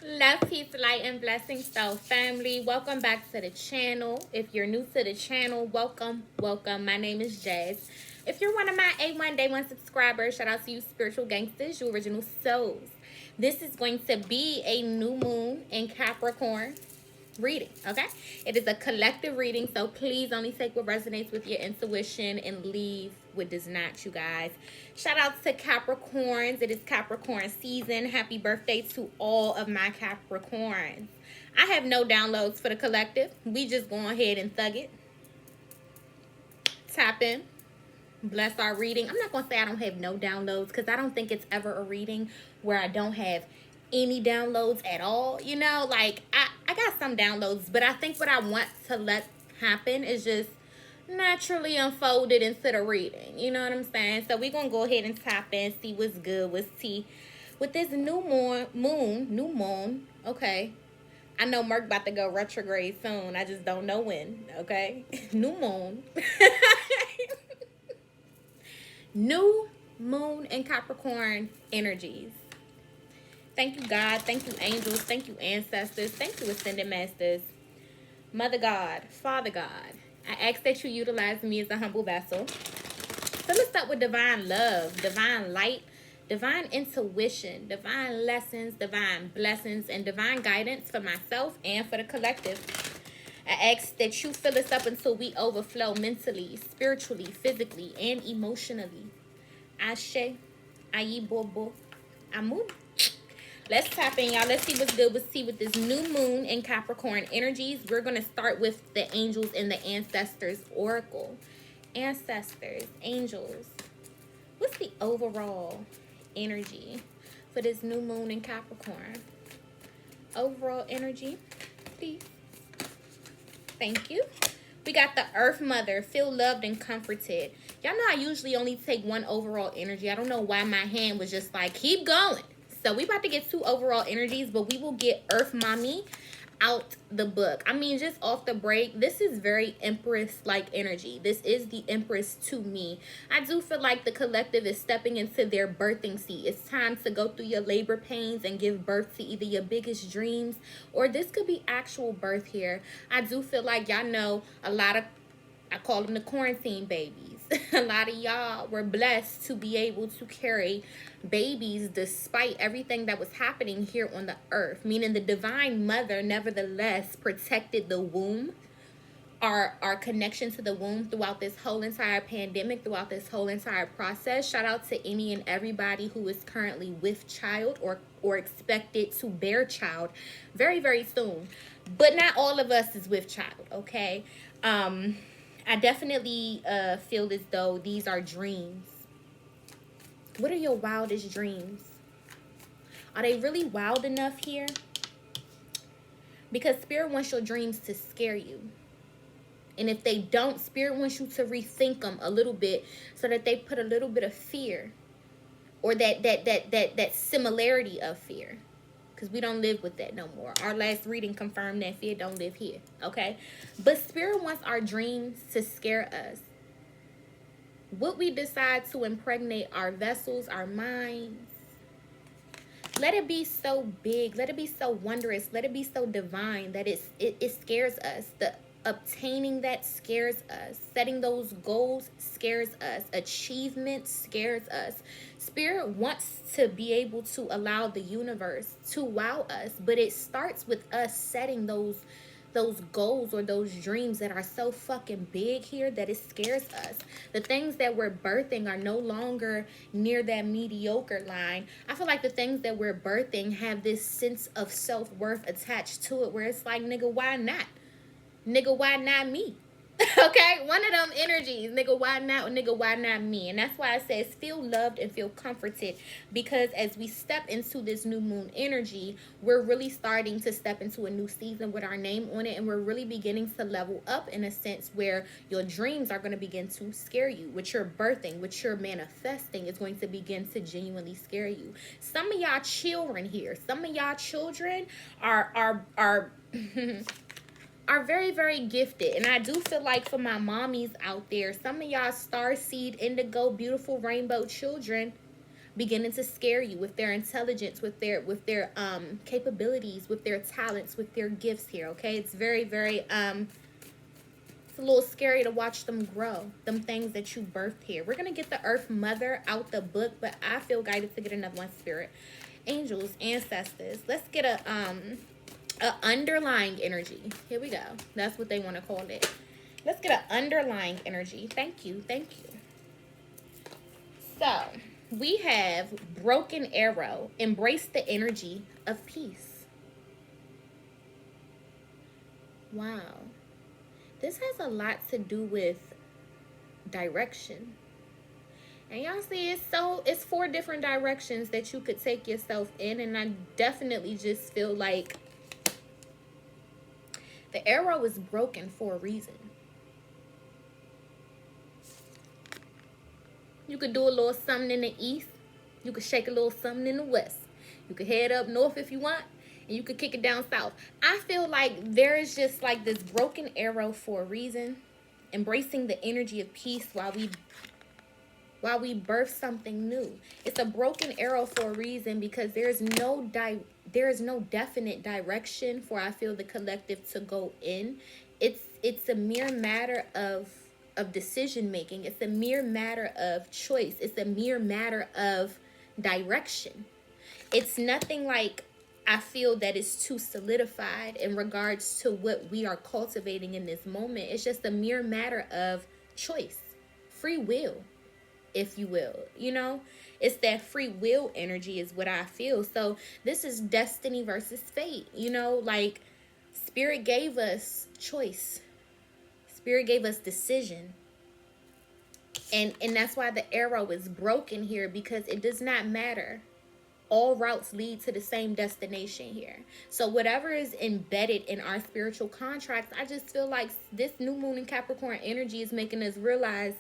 Love, peace, light, and blessings, so family. Welcome back to the channel. If you're new to the channel, welcome, welcome. My name is Jazz. If you're one of my A1 Day 1 subscribers, shout out to you spiritual gangsters, you original souls. This is going to be a new moon in Capricorn reading, okay? It is a collective reading, so please only take what resonates with your intuition and leave what does not, you guys. Shout out to Capricorns. It is Capricorn season. Happy birthday to all of my Capricorns. I have no downloads for the collective. We just go ahead and thug it. Tap in. Bless our reading. I'm not going to say I don't have no downloads because I don't think it's ever a reading where I don't have any downloads at all. You know, like I got some downloads, but I think what I want to let happen is just naturally unfolded into the reading. You know what I'm saying? So we're going to go ahead and tap in, see what's good, what's tea. With this new moon, okay. I know Merc about to go retrograde soon. I just don't know when, okay? New moon. New moon and Capricorn energies. Thank you, God. Thank you, angels. Thank you, ancestors. Thank you, ascended masters. Mother God, Father God, I ask that you utilize me as a humble vessel. Fill us up with divine love, divine light, divine intuition, divine lessons, divine blessings, and divine guidance for myself and for the collective. I ask that you fill us up until we overflow mentally, spiritually, physically, and emotionally. Ashe, Ayi Bobo, Amun. Let's tap in, y'all. Let's see what's good. Let's see with this new moon in Capricorn energies. We're going to start with the angels and the ancestors oracle. Ancestors, angels. What's the overall energy for this new moon in Capricorn? Overall energy, please. Thank you. We got the Earth Mother. Feel loved and comforted. Y'all know I usually only take one overall energy. I don't know why my hand was just like, keep going. So we about to get two overall energies, but we will get Earth Mommy out the book. I mean, just off the break, this is very Empress-like energy. This is the Empress to me. I do feel like the collective is stepping into their birthing seat. It's time to go through your labor pains and give birth to either your biggest dreams, or this could be actual birth here. I do feel like y'all know a lot of, I call them the quarantine babies. A lot of y'all were blessed to be able to carry babies despite everything that was happening here on the earth. Meaning the divine mother nevertheless protected the womb, our connection to the womb throughout this whole entire pandemic, throughout this whole entire process. Shout out to any and everybody who is currently with child or expected to bear child very, very soon. But not all of us is with child, okay? I definitely feel as though these are dreams. What are your wildest dreams? Are they really wild enough here? Because Spirit wants your dreams to scare you. And if they don't, Spirit wants you to rethink them a little bit so that they put a little bit of fear or that similarity of fear. Because we don't live with that no more. Our last reading confirmed that fear don't live here, okay? But Spirit wants our dreams to scare us. What we decide to impregnate our vessels, our minds, let it be so big, let it be so wondrous, let it be so divine that it scares us. The obtaining that scares us. Setting those goals scares us. Achievement scares us. Spirit wants to be able to allow the universe to wow us, but it starts with us setting those goals or those dreams that are so fucking big here that it scares us. The things that we're birthing are no longer near that mediocre line. I feel like the things that we're birthing have this sense of self-worth attached to it where it's like, nigga, why not? Nigga, why not me? Okay, one of them energies. Nigga, why not? Nigga, why not me? And that's why it says feel loved and feel comforted. Because as we step into this new moon energy, we're really starting to step into a new season with our name on it. And we're really beginning to level up in a sense where your dreams are going to begin to scare you. What you're birthing, what you're manifesting is going to begin to genuinely scare you. Some of y'all children here, some of y'all children are very, very gifted. And I do feel like for my mommies out there, some of y'all starseed, indigo, beautiful rainbow children beginning to scare you with their intelligence, with their capabilities, with their talents, with their gifts here. Okay, it's very, very it's a little scary to watch them grow, them things that you birthed here. We're gonna get the Earth Mother out the book, but I feel guided to get another one. Spirit, angels, ancestors. Let's get a underlying energy. Here we go. That's what they want to call it. Let's get an underlying energy. Thank you. Thank you. So, we have broken arrow. Embrace the energy of peace. Wow. This has a lot to do with direction. And y'all see, it's 4 different directions that you could take yourself in. And I definitely just feel like the arrow is broken for a reason. You could do a little something in the east. You could shake a little something in the west. You could head up north if you want. And you could kick it down south. I feel like there is just like this broken arrow for a reason. Embracing the energy of peace while we birth something new. It's a broken arrow for a reason because there is no definite direction for, I feel, the collective to go in. It's a mere matter of decision making. It's a mere matter of choice. It's a mere matter of direction. It's nothing like, I feel, that is too solidified in regards to what we are cultivating in this moment. It's just a mere matter of choice, free will, if you will. You know, it's that free will energy is what I feel. So this is destiny versus fate. You know, like Spirit gave us choice. Spirit gave us decision. And that's why the arrow is broken here, because it does not matter. All routes lead to the same destination here. So whatever is embedded in our spiritual contracts, I just feel like this new moon in Capricorn energy is making us realize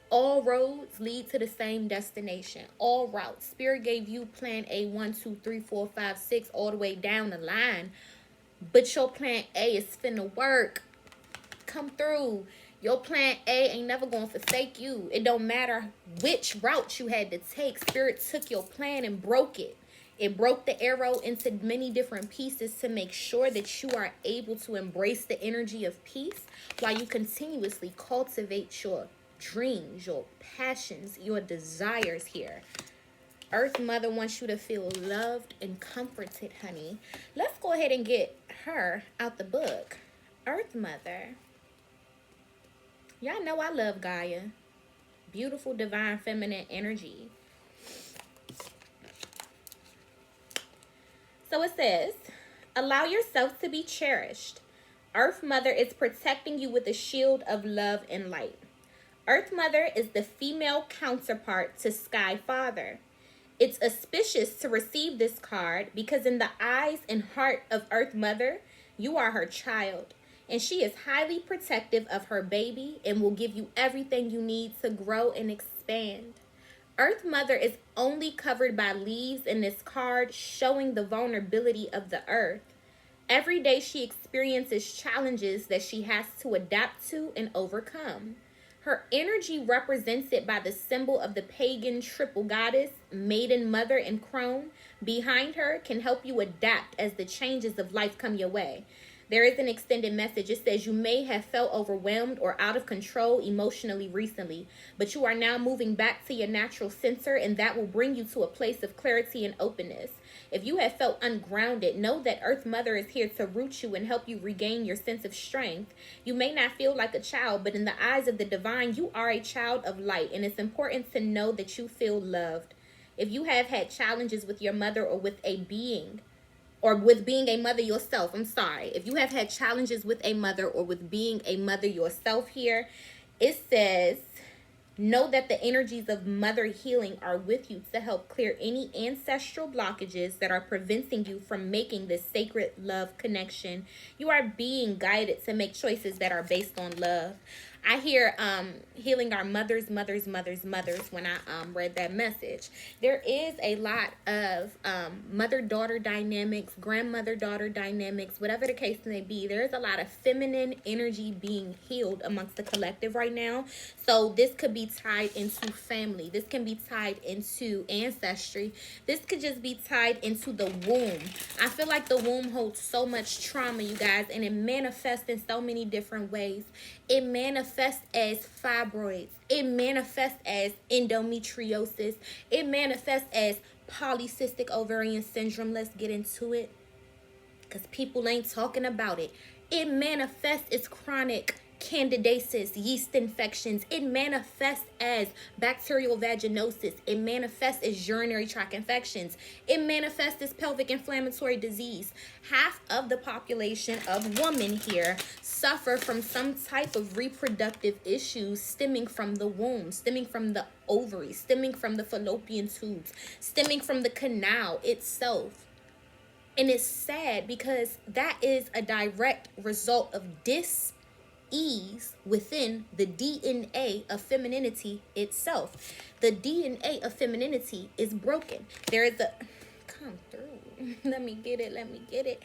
all roads lead to the same destination. All routes. Spirit gave you plan A 1, 2, 3, 4, 5, 6 all the way down the line. But your plan A is finna work. Come through. Your plan A ain't never gonna forsake you. It don't matter which route you had to take. Spirit took your plan and broke it. It broke the arrow into many different pieces to make sure that you are able to embrace the energy of peace while you continuously cultivate your dreams, your passions, your desires here. Earth Mother wants you to feel loved and comforted, honey. Let's go ahead and get her out the book. Earth Mother. Y'all know I love Gaia. Beautiful, divine, feminine energy. So it says, allow yourself to be cherished. Earth Mother is protecting you with a shield of love and light. Earth Mother is the female counterpart to Sky Father. It's auspicious to receive this card because in the eyes and heart of Earth Mother, you are her child. And she is highly protective of her baby and will give you everything you need to grow and expand. Earth Mother is only covered by leaves in this card, showing the vulnerability of the earth. Every day she experiences challenges that she has to adapt to and overcome. Her energy, represented by the symbol of the pagan triple goddess, Maiden, Mother, and Crone, behind her can help you adapt as the changes of life come your way. There is an extended message. It says you may have felt overwhelmed or out of control emotionally recently, but you are now moving back to your natural center, and that will bring you to a place of clarity and openness. If you have felt ungrounded, know that Earth Mother is here to root you and help you regain your sense of strength. You may not feel like a child, but in the eyes of the divine, you are a child of light, and it's important to know that you feel loved. If you have had challenges with your mother or with being a mother yourself, if you have had challenges with a mother or with being a mother yourself here, it says, know that the energies of mother healing are with you to help clear any ancestral blockages that are preventing you from making this sacred love connection. You are being guided to make choices that are based on love. I hear healing our mothers when I read that message. There is a lot of mother-daughter dynamics, grandmother-daughter dynamics, whatever the case may be. There is a lot of feminine energy being healed amongst the collective right now. So this could be tied into family. This can be tied into ancestry. This could just be tied into the womb. I feel like the womb holds so much trauma, you guys, and it manifests in so many different ways. It manifests as fibroids. It manifests as endometriosis. It manifests as polycystic ovarian syndrome. Let's get into it, because people ain't talking about it. It manifests as chronic candidiasis, yeast infections. It manifests as bacterial vaginosis. It manifests as urinary tract infections. It manifests as pelvic inflammatory disease. Half of the population of women here suffer from some type of reproductive issues stemming from the womb, stemming from the ovaries, stemming from the fallopian tubes, stemming from the canal itself. And it's sad because that is a direct result of dis-ease within the DNA of femininity itself. The DNA of femininity is broken. There is a... Come through. Let me get it.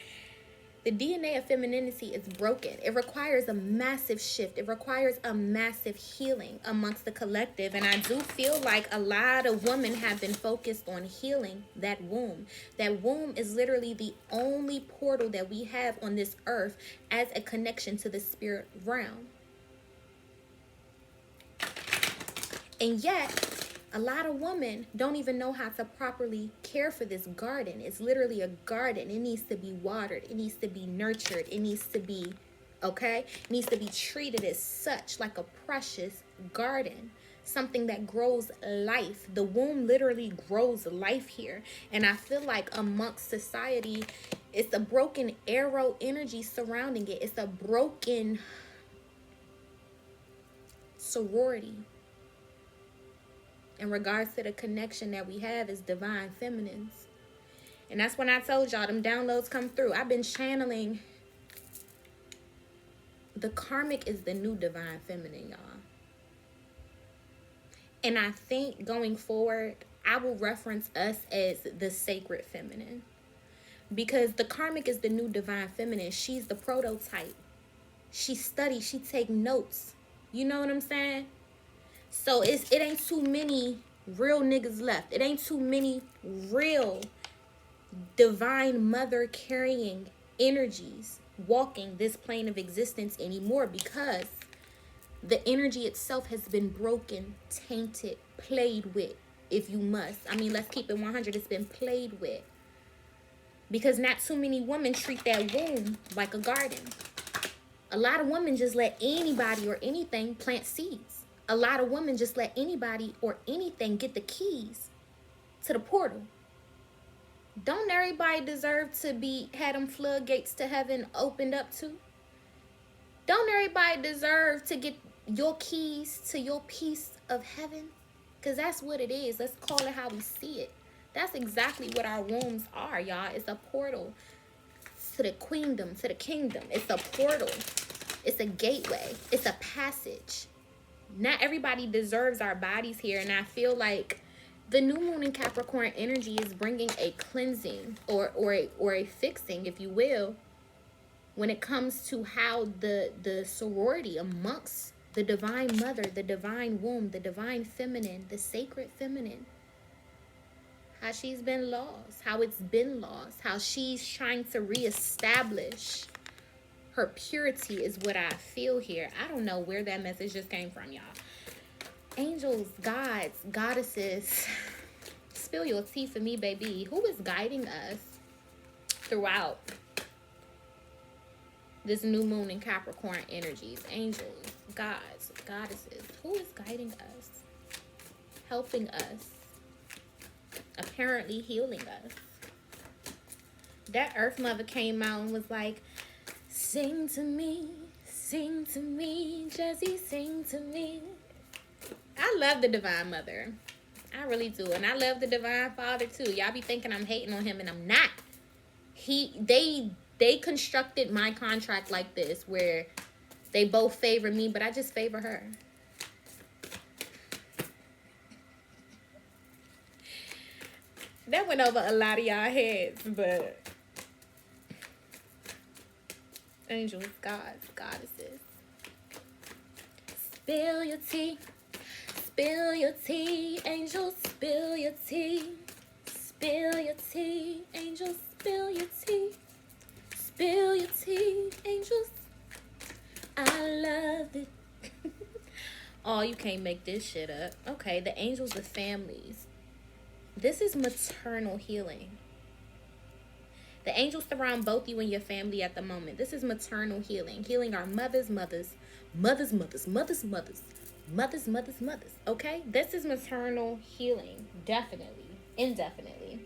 The DNA of femininity is broken. It requires a massive shift. It requires a massive healing amongst the collective. And I do feel like a lot of women have been focused on healing that womb. That womb is literally the only portal that we have on this earth as a connection to the spirit realm. And yet, a lot of women don't even know how to properly care for this garden. It's literally a garden. It needs to be watered. It needs to be nurtured. It needs to be, okay? It needs to be treated as such, like a precious garden. Something that grows life. The womb literally grows life here. And I feel like amongst society, it's a broken arrow energy surrounding it. It's a broken sorority in regards to the connection that we have as divine feminines. And that's when I told y'all them downloads come through. I've been channeling. The karmic is the new divine feminine, y'all. And I think going forward, I will reference us as the sacred feminine. Because the karmic is the new divine feminine. She's the prototype. She studies. She take notes. You know what I'm saying? So it ain't too many real niggas left. It ain't too many real divine mother carrying energies walking this plane of existence anymore, because the energy itself has been broken, tainted, played with, if you must. I mean, let's keep it 100. It's been played with. Because not too many women treat that womb like a garden. A lot of women just let anybody or anything plant seeds. A lot of women just let anybody or anything get the keys to the portal. Don't everybody deserve to had them floodgates to heaven opened up to? Don't everybody deserve to get your keys to your piece of heaven? Because that's what it is. Let's call it how we see it. That's exactly what our wombs are, y'all. It's a portal to the queendom, to the kingdom. It's a portal. It's a gateway. It's a passage. Not everybody deserves our bodies here. And I feel like the new moon in Capricorn energy is bringing a cleansing or a fixing, if you will, when it comes to how the sorority amongst the divine mother, the divine womb, the divine feminine, the sacred feminine, how she's been lost, how it's been lost, how she's trying to reestablish her purity is what I feel here. I don't know where that message just came from, y'all. Angels, gods, goddesses, spill your tea for me, baby. Who is guiding us throughout this new moon in Capricorn energies? Angels, gods, goddesses. Who is guiding us? Helping us? Apparently healing us. That Earth Mother came out and was like, sing to me, Jesse, sing to me. I love the Divine Mother. I really do. And I love the Divine Father too. Y'all be thinking I'm hating on him, and I'm not. They constructed my contract like this, where They both favor me, but I just favor her. That went over a lot of y'all heads, but angels, gods, goddesses. Spill your tea. Spill your tea, angels, spill your tea. Spill your tea, angels, spill your tea. Spill your tea, angels. I love it. Oh, you can't make this shit up. Okay, the angels of families. This is maternal healing. The angels surround both you and your family at the moment. This is maternal healing. Healing our mothers, okay? This is maternal healing. Definitely. Indefinitely.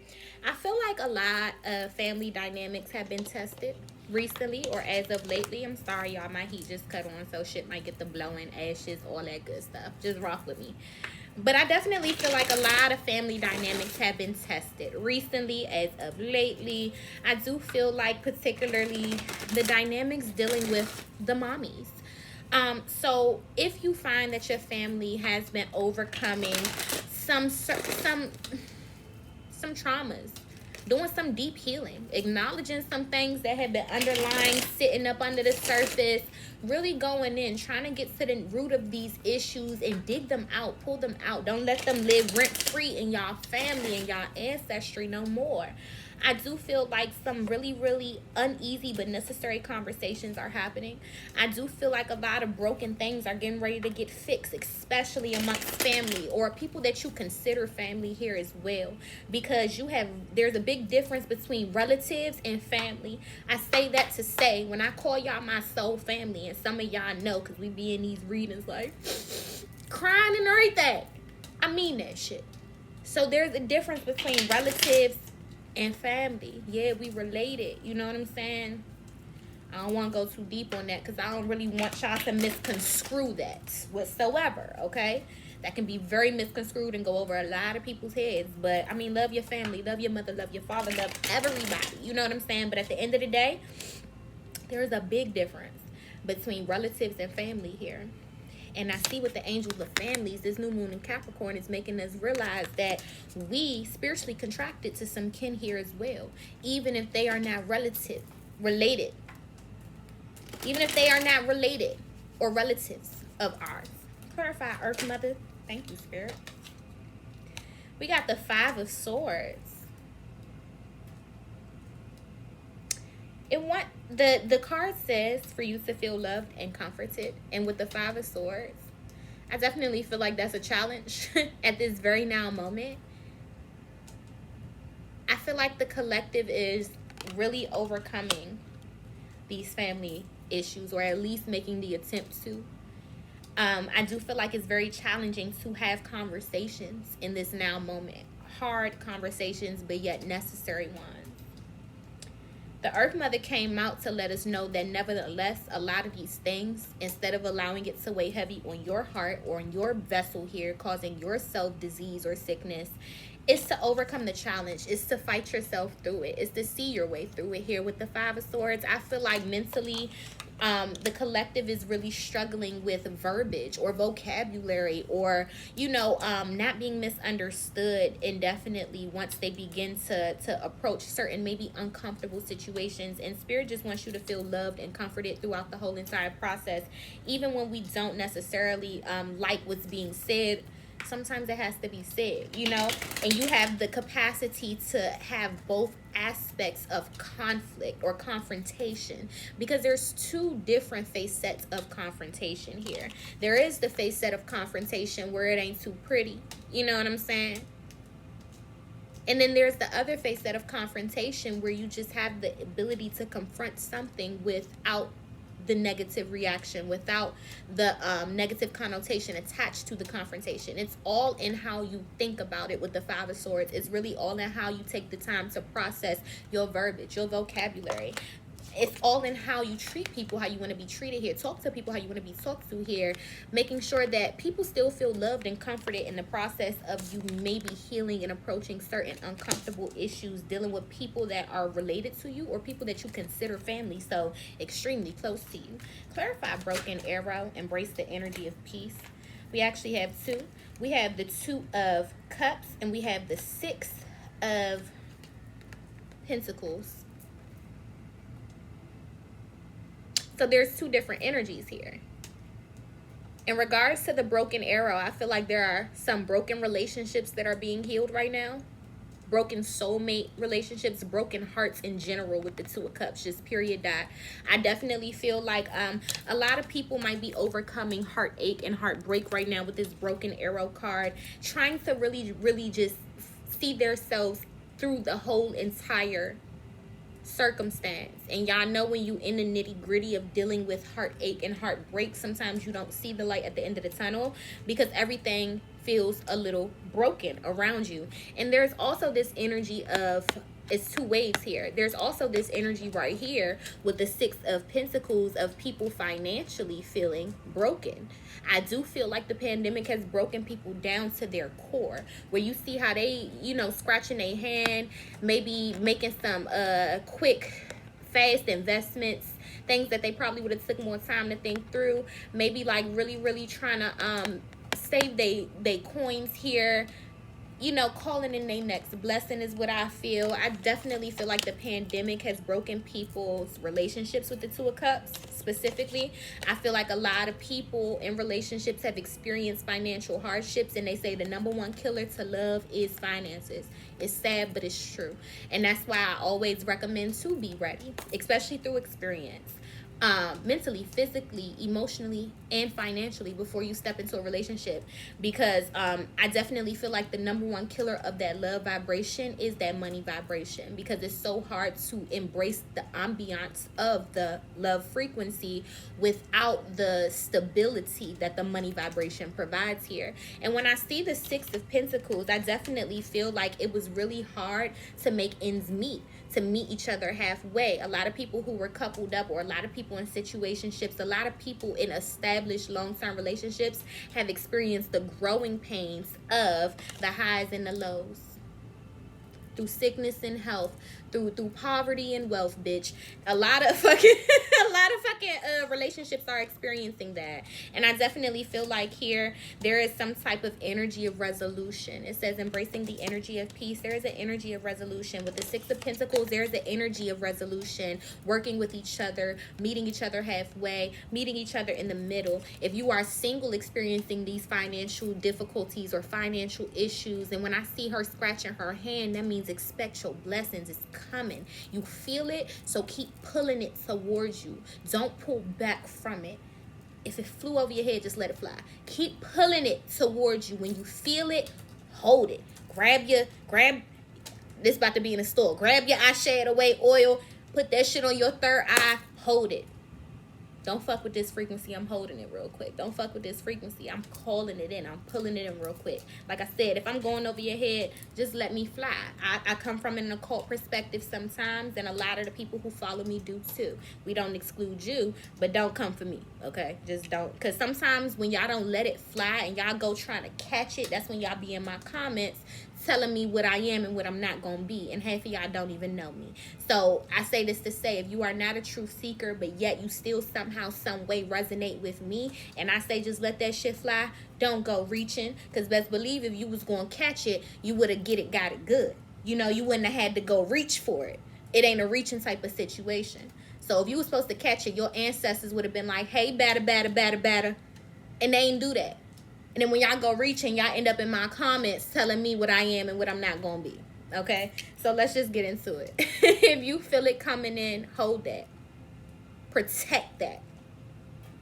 I feel like a lot of family dynamics have been tested recently or as of lately. I'm sorry, y'all. My heat just cut on, so shit might get the blowing, ashes, all that good stuff. Just rock with me. But I definitely feel like a lot of family dynamics have been tested recently as of lately. I do feel like particularly the dynamics dealing with the mommies. So if you find that your family has been overcoming some traumas, doing some deep healing, acknowledging some things that have been underlying, sitting up under the surface, really going in, trying to get to the root of these issues and dig them out, pull them out. Don't let them live rent-free in y'all family and y'all ancestry no more. I do feel like some really, really uneasy but necessary conversations are happening. I do feel like a lot of broken things are getting ready to get fixed, especially amongst family or people that you consider family here as well. Because there's a big difference between relatives and family. I say that to say, when I call y'all my soul family, and some of y'all know because we be in these readings like crying and everything, I mean that shit. So there's a difference between relatives and family. Yeah, we related. You know what I'm saying? I don't want to go too deep on that because I don't really want y'all to misconstrue that whatsoever, okay? That can be very misconstrued and go over a lot of people's heads. But, I mean, love your family, love your mother, love your father, love everybody. You know what I'm saying? But at the end of the day, there is a big difference between relatives and family here. And I see with the angels of families, this new moon in Capricorn is making us realize that we spiritually contracted to some kin here as well. Even if they are not related. Even if they are not related or relatives of ours. Clarify, Earth Mother. Thank you, Spirit. We got the Five of Swords. The card says for you to feel loved and comforted. And with the Five of Swords, I definitely feel like that's a challenge at this very now moment. I feel like the collective is really overcoming these family issues, or at least making the attempt to. I do feel like it's very challenging to have conversations in this now moment. Hard conversations, but yet necessary ones. The Earth Mother came out to let us know that nevertheless, a lot of these things, instead of allowing it to weigh heavy on your heart or on your vessel here, causing yourself disease or sickness, is to overcome the challenge. It's to fight yourself through it. It's to see your way through it here with the Five of Swords. I feel like mentally, the collective is really struggling with verbiage or vocabulary, or not being misunderstood indefinitely once they begin to approach certain maybe uncomfortable situations. And Spirit just wants you to feel loved and comforted throughout the whole entire process, even when we don't necessarily like what's being said. Sometimes it has to be said, and you have the capacity to have both aspects of conflict or confrontation, because there's two different facets of confrontation here. There is the facet of confrontation where it ain't too pretty, you know what I'm saying? And then there's the other facet of confrontation where you just have the ability to confront something without the negative reaction, without the negative connotation attached to the confrontation. It's all in how you think about it with the Five of Swords. It's really all in how you take the time to process your verbiage, your vocabulary. it's all in how you treat people, how you want to be treated here. Talk to people how you want to be talked to here. Making sure that people still feel loved and comforted in the process of you maybe healing and approaching certain uncomfortable issues, dealing with people that are related to you or people that you consider family, so extremely close to you. Clarify broken arrow. Embrace the energy of peace. We actually have two. We have the Two of Cups and we have the Six of Pentacles. So there's two different energies here. In regards to the broken arrow, I feel like there are some broken relationships that are being healed right now. Broken soulmate relationships, broken hearts in general with the Two of Cups, just period dot. I definitely feel like a lot of people might be overcoming heartache and heartbreak right now with this broken arrow card, trying to really just see themselves through the whole entire circumstance. And y'all know when you in the nitty-gritty of dealing with heartache and heartbreak, sometimes you don't see the light at the end of the tunnel because everything feels a little broken around you. And there's also this energy of, it's two waves here. There's also this energy right here with the Six of Pentacles of people financially feeling broken. I do feel like the pandemic has broken people down to their core, where you see how they, scratching their hand, maybe making some quick, fast investments, things that they probably would have took more time to think through. Maybe like really trying to save they coins here, calling in their next blessing is what I feel. I definitely feel like the pandemic has broken people's relationships with the Two of Cups specifically. I feel like a lot of people in relationships have experienced financial hardships, and they say the number one killer to love is finances. It's sad, but it's true. And that's why I always recommend to be ready, especially through experience. Mentally, physically, emotionally, and financially before you step into a relationship, because I definitely feel like the number one killer of that love vibration is that money vibration, because it's so hard to embrace the ambiance of the love frequency without the stability that the money vibration provides here. And when I see the Six of Pentacles, I definitely feel like it was really hard to make ends meet, to meet each other halfway. A lot of people who were coupled up, or a lot of people in situationships, a lot of people in established long-term relationships have experienced the growing pains of the highs and the lows, through sickness and health, through poverty and wealth, bitch. A lot of fucking relationships are experiencing that. And I definitely feel like here there is some type of energy of resolution. It says embracing the energy of peace. There is an energy of resolution with the Six of Pentacles. There is an energy of resolution, working with each other, meeting each other halfway, meeting each other in the middle. If you are single, experiencing these financial difficulties or financial issues, and when I see her scratching her hand, that means expect your blessings. It's coming. You feel it, so keep pulling it towards you. Don't pull back from it. If it flew over your head, just let it fly. Keep pulling it towards you. When you feel it, hold it. Grab this about to be in a store. Grab your eyeshadow away oil, put that shit on your third eye, hold it. Don't fuck with this frequency. I'm holding it real quick. Don't fuck with this frequency. I'm calling it in. I'm pulling it in real quick. Like I said, if I'm going over your head, just let me fly. I come from an occult perspective sometimes, and a lot of the people who follow me do too. We don't exclude you, but don't come for me, okay? Just don't. Because sometimes when y'all don't let it fly and y'all go trying to catch it, that's when y'all be in my comments telling me what I am and what I'm not going to be. And half of y'all don't even know me. So I say this to say, if you are not a truth seeker, but yet you still somehow, some way resonate with me, and I say just let that shit fly, don't go reaching. Because best believe if you was going to catch it, you would have got it good. You wouldn't have had to go reach for it. It ain't a reaching type of situation. So if you were supposed to catch it, your ancestors would have been like, hey, batter, batter, batter, batter. And they ain't do that. And then when y'all go reaching, y'all end up in my comments telling me what I am and what I'm not going to be. Okay? So let's just get into it. If you feel it coming in, hold that. Protect that.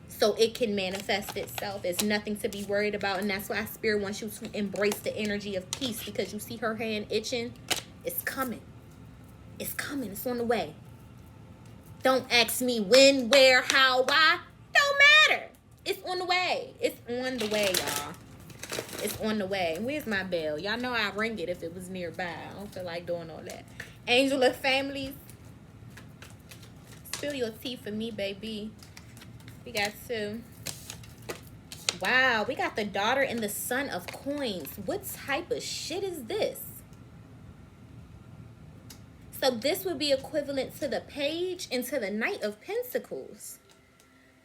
So it can manifest itself. It's nothing to be worried about. And that's why Spirit wants you to embrace the energy of peace. Because you see her hand itching. It's coming. It's coming. It's on the way. Don't ask me when, where, how, why. Don't matter. It's on the way. It's on the way, y'all. It's on the way. Where's my bell? Y'all know I'd ring it if it was nearby. I don't feel like doing all that. Angel of Families. Spill your tea for me, baby. We got two. Wow, we got the daughter and the son of coins. What type of shit is this? So this would be equivalent to the page and to the knight of pentacles.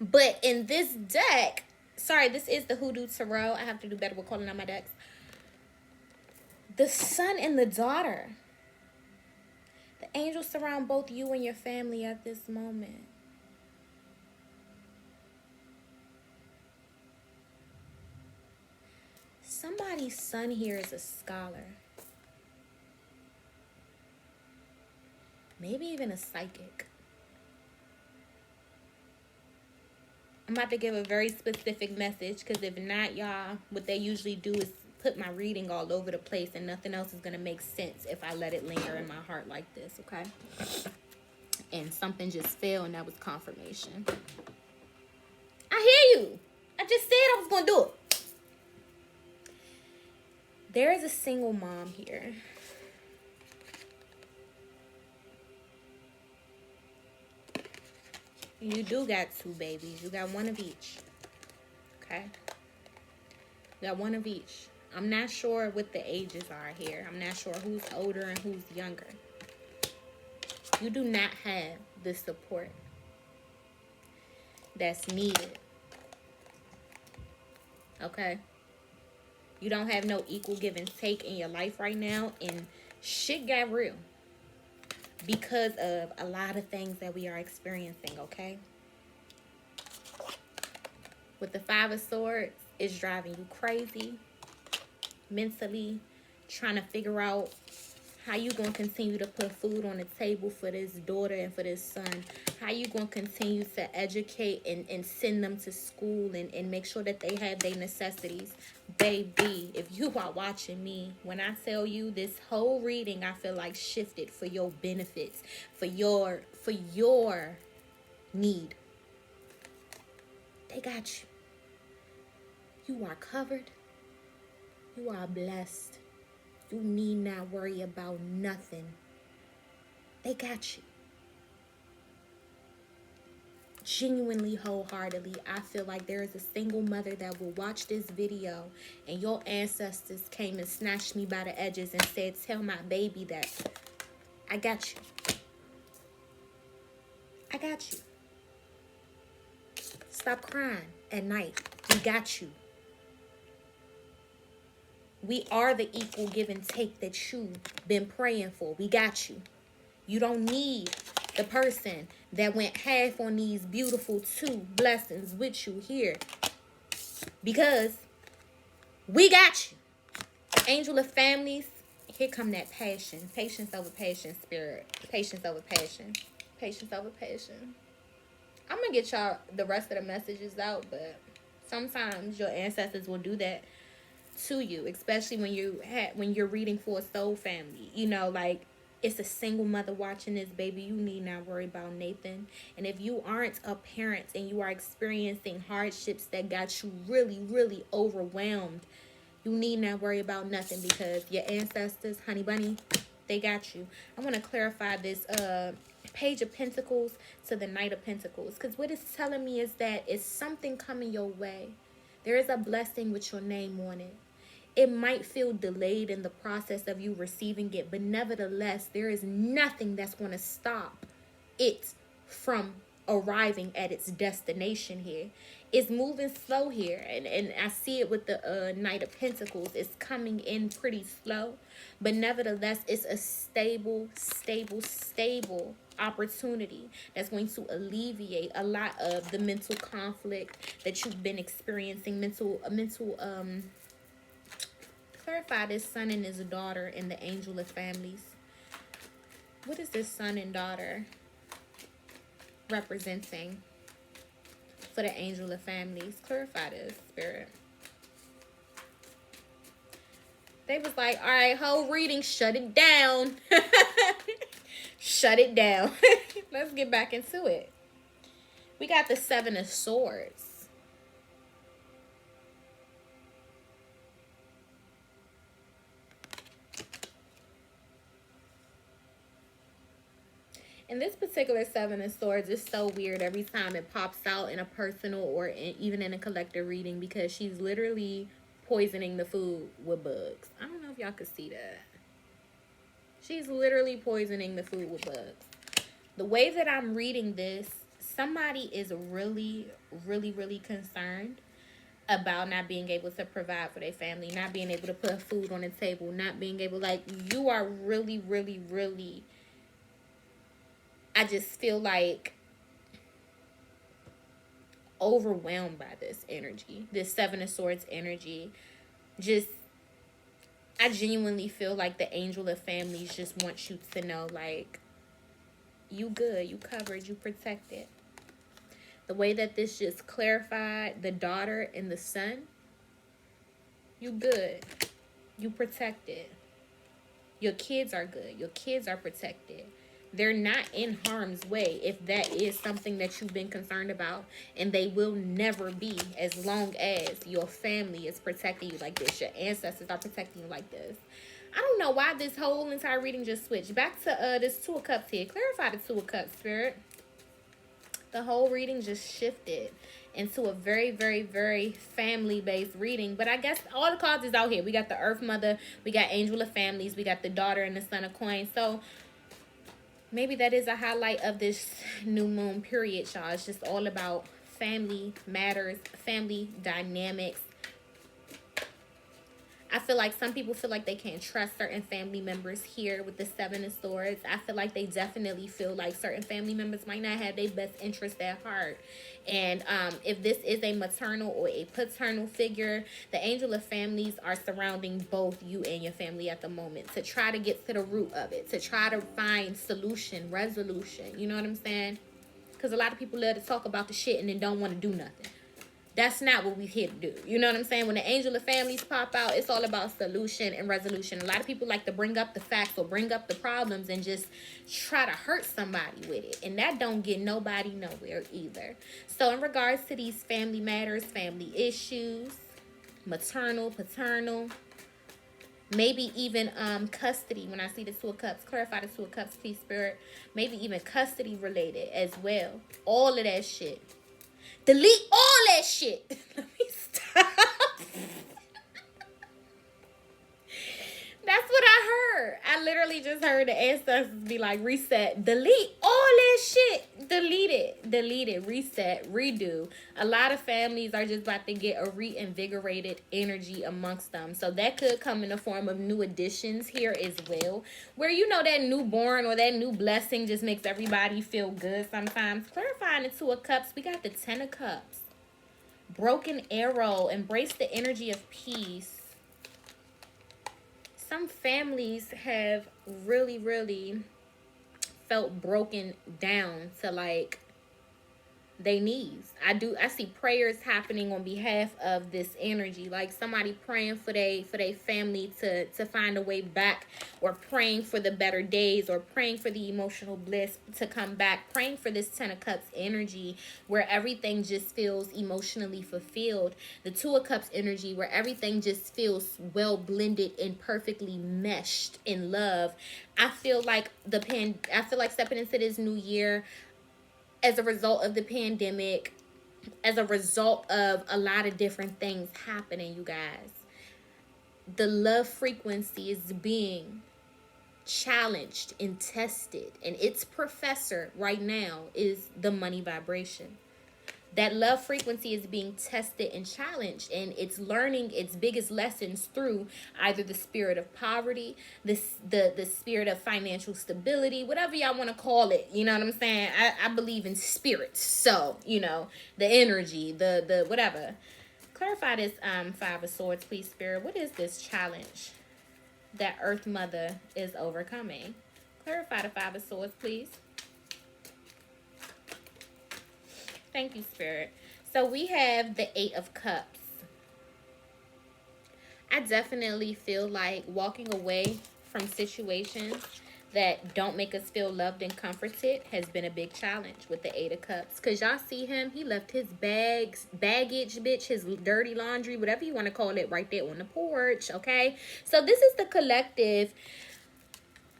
But in this deck, sorry, this is the Hoodoo Tarot. I have to do better with calling out my decks. The son and the daughter. The angels surround both you and your family at this moment. Somebody's son here is a scholar. Maybe even a psychic. I'm about to give a very specific message, because if not, y'all, what they usually do is put my reading all over the place, and nothing else is going to make sense if I let it linger in my heart like this, okay? And something just fell, and that was confirmation. I hear you. I just said I was going to do it. There is a single mom here. You do got two babies. You got one of each. Okay? You got one of each. I'm not sure what the ages are here. I'm not sure who's older and who's younger. You do not have the support that's needed. Okay? You don't have no equal give and take in your life right now, and shit got real because of a lot of things that we are experiencing, okay? With the Five of Swords, it's driving you crazy mentally, trying to figure out how you going to continue to put food on the table for this daughter and for this son. How you going to continue to educate and send them to school and make sure that they have their necessities. Baby, if you are watching me, when I tell you this whole reading, I feel like shifted for your benefits, for your need. They got you. You are covered. You are blessed. You need not worry about nothing. They got you. Genuinely, wholeheartedly, I feel like there is a single mother that will watch this video and your ancestors came and snatched me by the edges and said, tell my baby that I got you. I got you. Stop crying at night. We got you. We are the equal give and take that you've been praying for. We got you. You don't need the person that went half on these beautiful two blessings with you here, because we got you. Angel of families, here come that passion. Patience over passion, spirit. Patience over passion. Patience over passion. I'm going to get y'all the rest of the messages out, but sometimes your ancestors will do that to you, especially when you're reading for a soul family. You know, like, it's a single mother watching this, baby. You need not worry about Nathan. And if you aren't a parent and you are experiencing hardships that got you really, really overwhelmed, you need not worry about nothing, because your ancestors, honey bunny, they got you. I want to clarify this Page of Pentacles to the Knight of Pentacles, because what it's telling me is that it's something coming your way. There is a blessing with your name on it. It might feel delayed in the process of you receiving it, but nevertheless, there is nothing that's going to stop it from arriving at its destination here. It's moving slow here, and I see it with the Knight of Pentacles. It's coming in pretty slow, but nevertheless, it's a stable opportunity that's going to alleviate a lot of the mental conflict that you've been experiencing. Clarify this son and his daughter in the Angel of Families. What is this son and daughter representing for the Angel of Families? Clarify this, Spirit. They was like, all right, whole reading, shut it down. Shut it down. Let's get back into it. We got the Seven of Swords. And this particular Seven of Swords is so weird every time it pops out in a personal or even in a collective reading, because she's literally poisoning the food with bugs. I don't know if y'all could see that. She's literally poisoning the food with bugs. The way that I'm reading this, somebody is really, really, really concerned about not being able to provide for their family, not being able to put food on the table, not being able, like, you are really, really, really, I just feel like overwhelmed by this energy, this Seven of Swords energy. Just, I genuinely feel like the angel of families just wants you to know, like, you good, you covered, you protected. The way that this just clarified the daughter and the son, you good, you protected. Your kids are good, your kids are protected. They're not in harm's way, if that is something that you've been concerned about, and they will never be, as long as your family is protecting you like this, your ancestors are protecting you like this. I don't know why this whole entire reading just switched back to this Two of Cups here. Clarify the Two of Cups, Spirit. The whole reading just shifted into a very, very, very family-based reading. But I guess all the cards is out here. We got the Earth Mother, we got Angel of Families, we got the Daughter and the Son of Coins. So maybe that is a highlight of this new moon period, y'all. It's just all about family matters, family dynamics. I feel like some people feel like they can't trust certain family members here with the Seven of Swords. I feel like they definitely feel like certain family members might not have their best interest at heart. And if this is a maternal or a paternal figure, the angel of families are surrounding both you and your family at the moment to try to get to the root of it, to try to find solution, resolution. You know what I'm saying? Because a lot of people love to talk about the shit and then don't want to do nothing. That's not what we're here to do. You know what I'm saying? When the angel of families pop out, it's all about solution and resolution. A lot of people like to bring up the facts or bring up the problems and just try to hurt somebody with it. And that don't get nobody nowhere either. So in regards to these family matters, family issues, maternal, paternal, maybe even custody. When I see the Two of Cups, clarify the Two of Cups, please, Spirit. Maybe even custody related as well. All of that shit. Delete all that shit. Let me stop. That's what I heard. I literally just heard the ancestors be like, reset, delete all that shit. Delete it, reset, redo. A lot of families are just about to get a reinvigorated energy amongst them. So that could come in the form of new additions here as well. Where, you know, that newborn or that new blessing just makes everybody feel good sometimes. Clarifying the Two of Cups, we got the Ten of Cups. Broken arrow, embrace the energy of peace. Some families have really, really felt broken down to like they knees. I see prayers happening on behalf of this energy, like somebody praying for they family to find a way back, or praying for the better days, or praying for the emotional bliss to come back, praying for this Ten of Cups energy where everything just feels emotionally fulfilled. The Two of Cups energy where everything just feels well blended and perfectly meshed in love. I feel like stepping into this new year, as a result of the pandemic, as a result of a lot of different things happening, you guys, the love frequency is being challenged and tested, and its professor right now is the money vibration. That love frequency is being tested and challenged, and it's learning its biggest lessons through either the spirit of poverty, the spirit of financial stability, whatever y'all want to call it. You know what I'm saying? I believe in spirits, so you know, the energy, the whatever. Clarify this Five of Swords, please, Spirit. What is this challenge that Earth Mother is overcoming? Clarify the Five of Swords, please. Thank you, Spirit. So we have the Eight of Cups. I definitely feel like walking away from situations that don't make us feel loved and comforted has been a big challenge with the Eight of Cups. Because y'all see him, he left his baggage, bitch, his dirty laundry, whatever you want to call it, right there on the porch, okay? So this is the collective.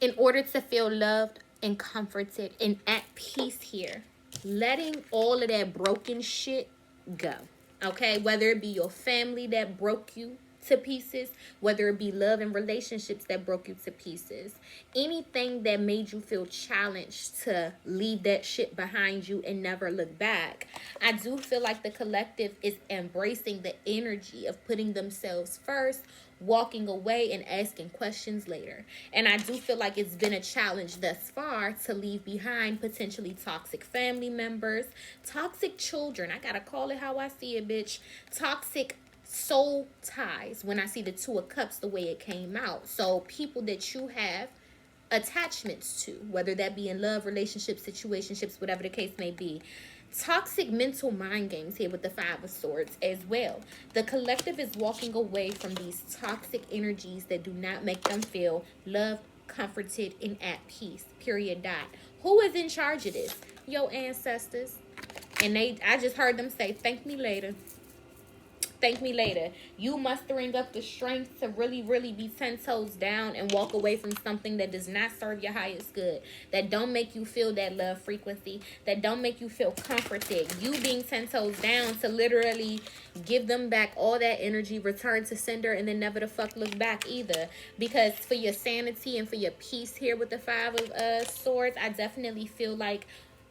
In order to feel loved, and comforted and at peace here. Letting all of that broken shit go. Okay? Whether it be your family that broke you to pieces, whether it be love and relationships that broke you to pieces, anything that made you feel challenged to leave that shit behind you and never look back. I do feel like the collective is embracing the energy of putting themselves first, walking away and asking questions later. And I do feel like it's been a challenge thus far to leave behind potentially toxic family members, toxic children. I gotta call it how I see it, bitch. Toxic soul ties when I see the Two of Cups the way it came out. So people that you have attachments to, whether that be in love, relationships, situationships, whatever the case may be. Toxic mental mind games here with the Five of Swords as well. The collective is walking away from these toxic energies that do not make them feel loved, comforted, and at peace. Period. Dot. Who is in charge of this? Your ancestors. And I just heard them say, thank me later. Thank me later. You mustering up the strength to really, really be 10 toes down and walk away from something that does not serve your highest good, that don't make you feel that love frequency, that don't make you feel comforted. You being 10 toes down to literally give them back all that energy, return to sender, and then never the fuck look back either. Because for your sanity and for your peace here with the Five of Swords, I definitely feel like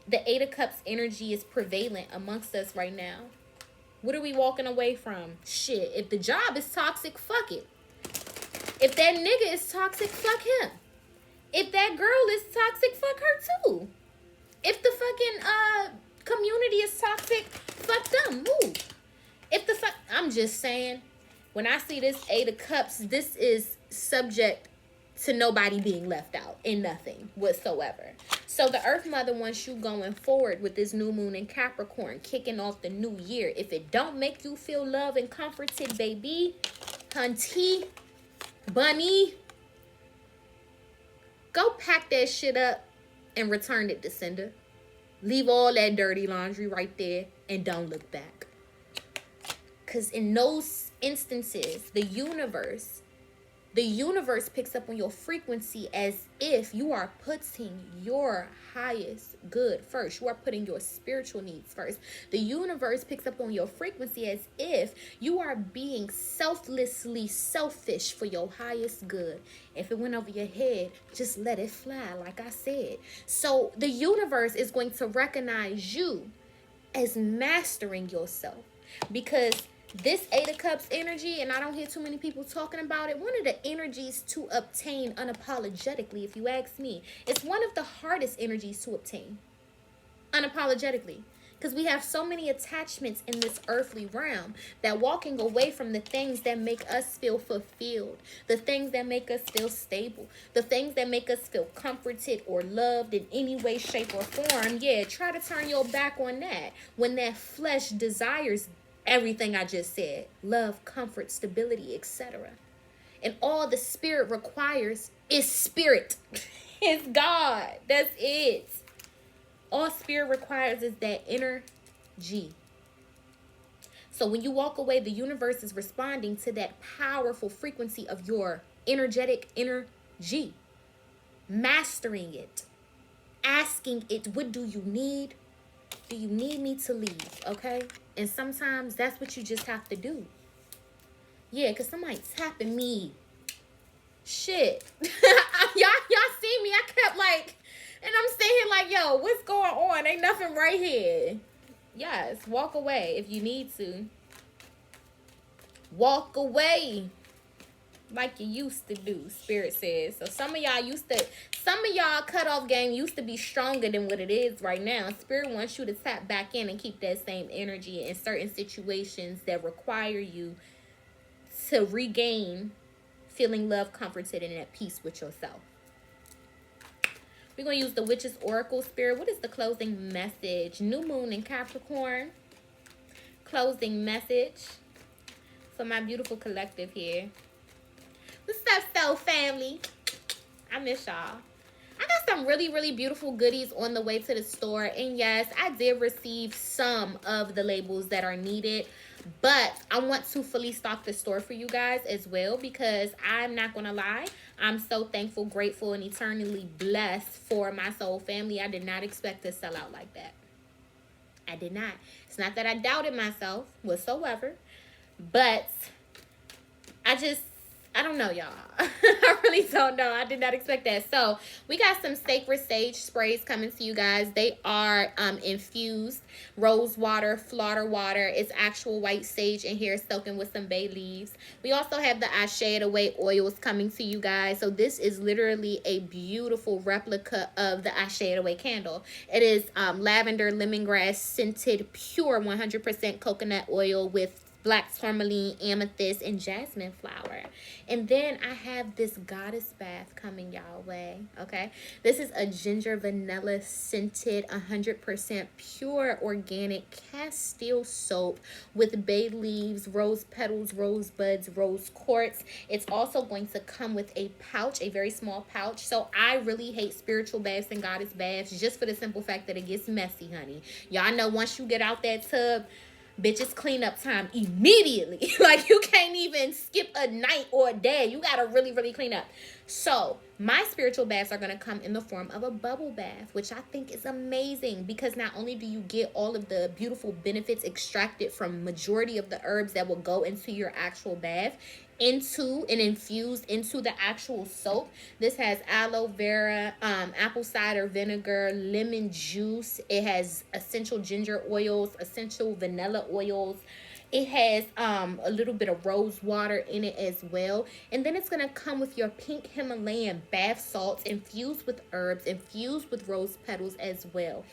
the Eight of Cups energy is prevalent amongst us right now. What are we walking away from? Shit, if the job is toxic, fuck it. If that nigga is toxic, fuck him. If that girl is toxic, fuck her too. If the fucking community is toxic, fuck them, move. If the fuck, I'm just saying, when I see this Eight of Cups, this is subject to nobody being left out in nothing whatsoever. So the Earth Mother wants you going forward with this new moon in Capricorn, kicking off the new year. If it don't make you feel love and comforted, baby, hunty, bunny, go pack that shit up and return it to sender. Leave all that dirty laundry right there and don't look back. Because in those instances, the universe picks up on your frequency as if you are putting your highest good first. You are putting your spiritual needs first. The universe picks up on your frequency as if you are being selflessly selfish for your highest good. If it went over your head, just let it fly, like I said. So the universe is going to recognize you as mastering yourself, because this Eight of Cups energy, and I don't hear too many people talking about it, one of the energies to obtain unapologetically, if you ask me. It's one of the hardest energies to obtain unapologetically, because we have so many attachments in this earthly realm that walking away from the things that make us feel fulfilled, the things that make us feel stable, the things that make us feel comforted or loved in any way, shape, or form, yeah, try to turn your back on that when that flesh desires everything I just said: love, comfort, stability, etc. And all the spirit requires is spirit. It's God. That's it. All spirit requires is that energy. So when you walk away, the universe is responding to that powerful frequency of your energetic energy. Mastering it. Asking it, what do you need? Do you need me to leave? Okay? And sometimes that's what you just have to do. Yeah, because somebody tapping me. Shit. y'all see me? I kept like, and I'm sitting here like, yo, what's going on? Ain't nothing right here. Yes, walk away if you need to. Walk away like you used to do, Spirit says. So some of y'all cutoff game used to be stronger than what it is right now. Spirit wants you to tap back in and keep that same energy in certain situations that require you to regain feeling love, comforted, and at peace with yourself. We're going to use the Witch's Oracle, Spirit. What is the closing message? New moon in Capricorn. Closing message for my beautiful collective here. What's up, soul family? I miss y'all. I got some really, really beautiful goodies on the way to the store. And yes, I did receive some of the labels that are needed. But I want to fully stock the store for you guys as well, because I'm not going to lie, I'm so thankful, grateful, and eternally blessed for my soul family. I did not expect to sell out like that. I did not. It's not that I doubted myself whatsoever, but I don't know, y'all. I really don't know. I did not expect that. So we got some sacred sage sprays coming to you guys. They are infused rose water, flauta water. It's actual white sage in here soaking with some bay leaves. We also have the Ashe It Away oils coming to you guys. So this is literally a beautiful replica of the Ashe It Away candle. It is lavender, lemongrass scented, pure 100% coconut oil with black tourmaline, amethyst, and jasmine flower. And then I have this goddess bath coming y'all way, okay? This is a ginger vanilla scented 100% pure organic castile soap with bay leaves, rose petals, rose buds, rose quartz. It's also going to come with a pouch, a very small pouch. So I really hate spiritual baths and goddess baths just for the simple fact that it gets messy, honey. Y'all know once you get out that tub, bitches, clean up time immediately. Like, you can't even skip a night or a day. You gotta really, really clean up. So my spiritual baths are going to come in the form of a bubble bath, which I think is amazing, because not only do you get all of the beautiful benefits extracted from majority of the herbs that will go into your actual bath, into and infused into the actual soap. This has aloe vera, apple cider vinegar, lemon juice. It has essential ginger oils, essential vanilla oils. It has a little bit of rose water in it as well. And then it's going to come with your pink Himalayan bath salts infused with herbs, infused with rose petals as well.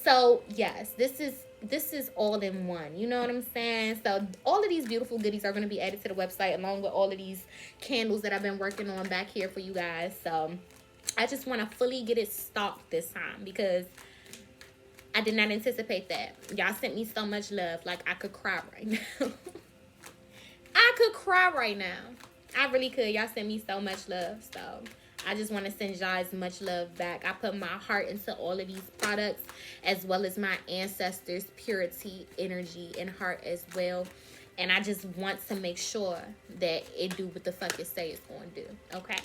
So yes, this is all in one. You know what I'm saying? So all of these beautiful goodies are going to be added to the website, along with all of these candles that I've been working on back here for you guys. So I just want to fully get it stocked this time, because I did not anticipate that. Y'all sent me so much love. Like, I could cry right now. I could cry right now. I really could. Y'all sent me so much love. So I just want to send y'all as much love back. I put my heart into all of these products, as well as my ancestors' purity, energy, and heart as well. And I just want to make sure that it do what the fuck it say it's going to do. Okay?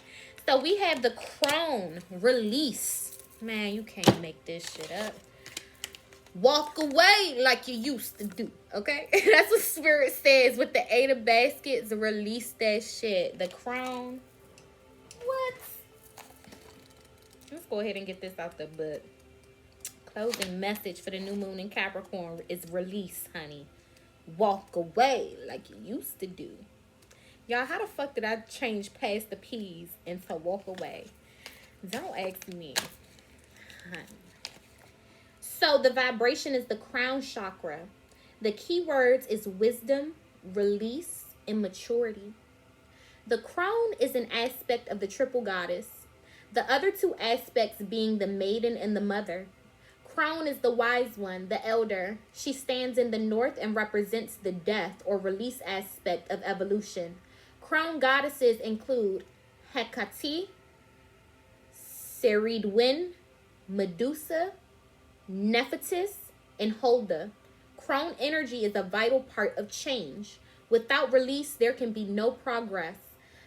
So we have the Crone Release. Man, you can't make this shit up. Walk away like you used to do, okay? That's what Spirit says with the 8 of baskets. Release that shit. The Crown. What? Let's go ahead and get this out the book. Closing message for the new moon in Capricorn is release, honey. Walk away like you used to do. Y'all, how the fuck did I change past the P's into walk away? Don't ask me, honey. So the vibration is the crown chakra. The key words is wisdom, release, and maturity. The crown is an aspect of the triple goddess. The other two aspects being the maiden and the mother. Crown is the wise one, the elder. She stands in the north and represents the death or release aspect of evolution. Crown goddesses include Hecate, Ceridwen, Medusa, Nephthys, and Holda. Crown energy is a vital part of change. Without release, there can be no progress.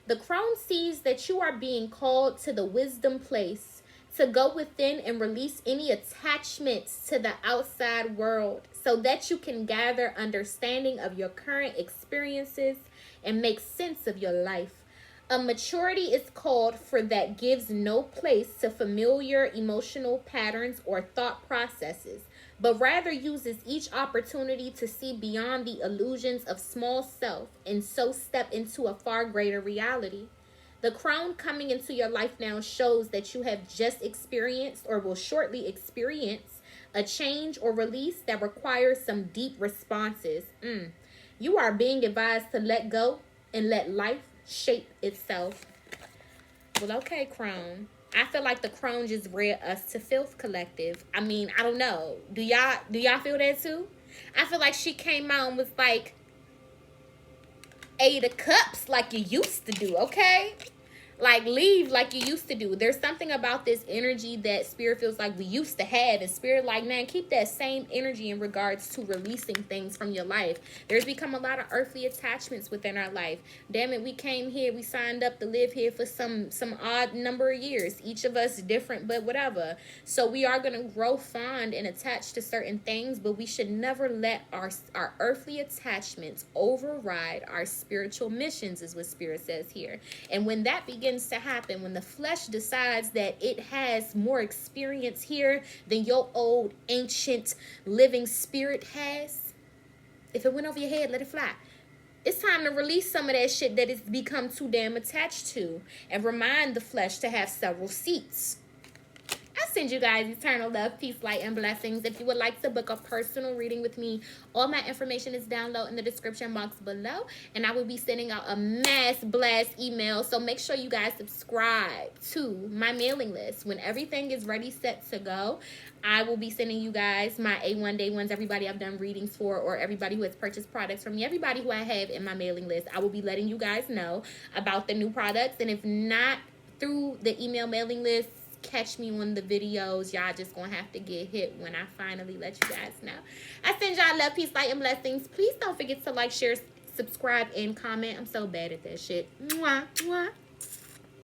The crown sees that you are being called to the wisdom place, to go within and release any attachments to the outside world, so that you can gather understanding of your current experiences and make sense of your life. A maturity is called for that gives no place to familiar emotional patterns or thought processes, but rather uses each opportunity to see beyond the illusions of small self and so step into a far greater reality. The crown coming into your life now shows that you have just experienced or will shortly experience a change or release that requires some deep responses. You are being advised to let go and let life shape itself. Well, okay, Crone. I feel like the Crone just read us to Filth Collective. I mean, I don't know. Do y'all feel that too? I feel like she came out and was like 8 of Cups like you used to do, okay? Like, leave like you used to do. There's something about this energy that Spirit feels like we used to have. And Spirit like, man, keep that same energy in regards to releasing things from your life. There's become a lot of earthly attachments within our life. Damn it, we came here, we signed up to live here for some odd number of years. Each of us different, but whatever. So we are going to grow fond and attached to certain things, but we should never let our earthly attachments override our spiritual missions, is what Spirit says here. And when that begins to happen, when the flesh decides that it has more experience here than your old ancient living spirit has, if it went over your head, let it fly. It's time to release some of that shit that it's become too damn attached to, and remind the flesh to have several seats. I send you guys eternal love, peace, light, and blessings. If you would like to book a personal reading with me, all my information is down low in the description box below. And I will be sending out a mass blast email. So make sure you guys subscribe to my mailing list. When everything is ready, set to go, I will be sending you guys my A1 day ones, everybody I've done readings for, or everybody who has purchased products from me, everybody who I have in my mailing list. I will be letting you guys know about the new products. And if not through the email mailing list, catch me on the videos. Y'all just gonna have to get hit when I finally let you guys know. I send y'all love, peace, light, and blessings. Please don't forget to like, share, subscribe, and comment. I'm so bad at that shit. Mwah, mwah.